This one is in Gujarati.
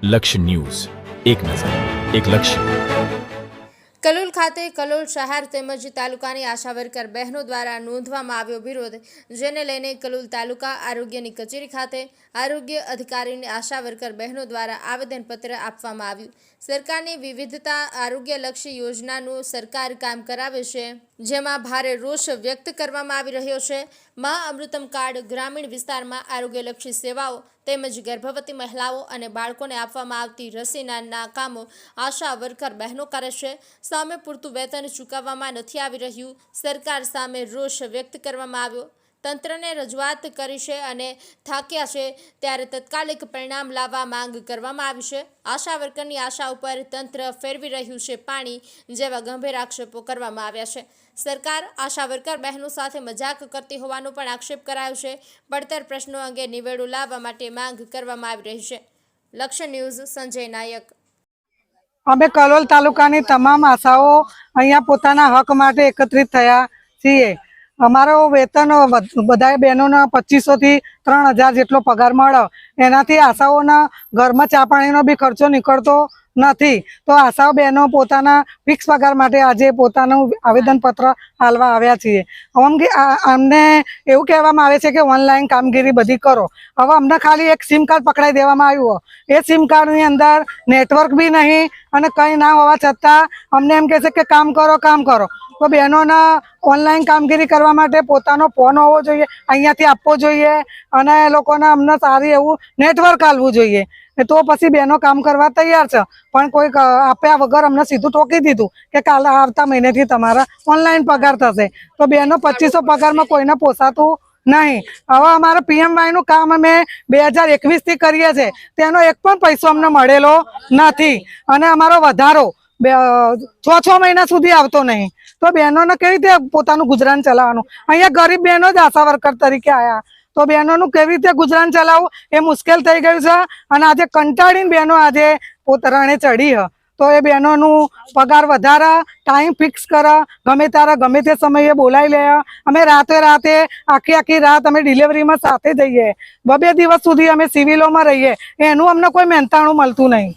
લક્ષ્ય ન્યૂઝ, એક નજર, એક લક્ષ્ય। કલોલ ખાતે કલોલ શહેર તેમજ તાલુકાની આશા વર્કર બહેનો દ્વારા નોંધવામાં આવ્યો વિરોધ, જેને લઈને કલોલ તાલુકા આરોગ્યની કચેરી ખાતે આરોગ્ય અધિકારીને આશા વર્કર બહેનો દ્વારા આવેદનપત્ર આપવામાં આવ્યું। સરકારની વિવિધતા આરોગ્યલક્ષી યોજનાનું સરકાર કામ કરાવે છે, જેમાં ભારે રોષ વ્યક્ત કરવામાં આવી રહ્યો છે। મા અમૃતમ કાર્ડ ગ્રામીણ વિસ્તારમાં આરોગ્યલક્ષી સેવાઓ તેમજ ગર્ભવતી મહિલાઓ અને બાળકોને આપવામાં આવતી રસીના કામો આશા વર્કર બહેનો કરે છે। સામે પૂરતું વેતન ચૂકવવામાં નથી આવી રહ્યું। સરકાર સામે રોષ વ્યક્ત કરવામાં આવ્યો। તંત્રને રજૂઆત કરી છે અને થાક્યા છે ત્યારે તાત્કાલિક પરિણામ લાવવા માંગ કરવામાં આવી છે। આશા વર્કરની આશા ઉપર તંત્ર ફેરવી રહ્યું છે પાણી જેવા ગંભીર આક્ષેપો કરવામાં આવ્યા છે। સરકાર આશા વર્કર બહેનો સાથે મજાક કરતી હોવાનો પણ આક્ષેપ કરાયો છે। પડતર પ્રશ્નો અંગે નિવેડો લાવવા માટે માંગ કરવામાં આવી રહી છે। લક્ષ્ય ન્યૂઝ, સંજય નાયક। અમે કલોલ તાલુકાની તમામ આશાઓ અહીંયા પોતાના હક માટે એકત્રિત થયા છીએ। અમારો વેતન બધા બહેનોના 2500 થી 3000 જેટલો પગાર મળે, એનાથી આશાઓના ઘરમાં ચા પાણીનો બી ખર્ચો નીકળતો નથી। તો આશાઓ બહેનો પોતાના ફિક્સ પગાર માટે આજે પોતાનું આવેદનપત્ર હાલવા આવ્યા છીએ। અમને એવું કહેવામાં આવે છે કે ઓનલાઈન કામગીરી બધી કરો। હવે અમને ખાલી એક સિમ કાર્ડ પકડાઈ દેવામાં આવ્યું। એ સિમ કાર્ડની અંદર નેટવર્ક બી નહીં અને કંઈ ના હોવા છતાં અમને એમ કહે છે કે કામ કરો કામ કરો। તો બહેનોના ઓનલાઈન કામગીરી કરવા માટે પોતાનો ફોન હોવો જોઈએ, અહીંયાથી આપવો જોઈએ અને એ લોકોને અમને સારી એવું નેટવર્ક આપવું જોઈએ। તો પછી બહેનો કામ કરવા તૈયાર છે, પણ કોઈ આપ્યા વગર અમને સીધું ઠોકી દીધું કે કાલે આવતા મહિનેથી તમારા ઓનલાઈન પગાર થશે। તો બહેનો 2500 પગારમાં કોઈને પોસાતું નહીં। હવે અમારે PMYનું કામ અમે 2021 થી કરીએ છીએ, તેનો એક પણ પૈસો અમને મળેલો નથી અને અમારો વધારો 6 મહિના સુધી આવતો નહીં। તો બહેનોને કેવી રીતે પોતાનું ગુજરાન ચલાવવાનું? અહીંયા ગરીબ બહેનો જ આશા વર્કર તરીકે આવ્યા, તો બહેનોનું કેવી રીતે ગુજરાન ચલાવવું એ મુશ્કેલ થઈ ગયું છે। અને આજે કંટાળીને બહેનો આજે રણે ચડી હ, તો એ બહેનોનું પગાર વધારે, ટાઈમ ફિક્સ કરે, ગમે ત્યારે ગમે તે સમયે બોલાવી લે। અમે રાતે આખી રાત અમે ડિલિવરીમાં સાથે જઈએ, 2 દિવસ સુધી અમે સિવિલોમાં રહીએ, એનું અમને કોઈ મહેનતાણું મળતું નહીં।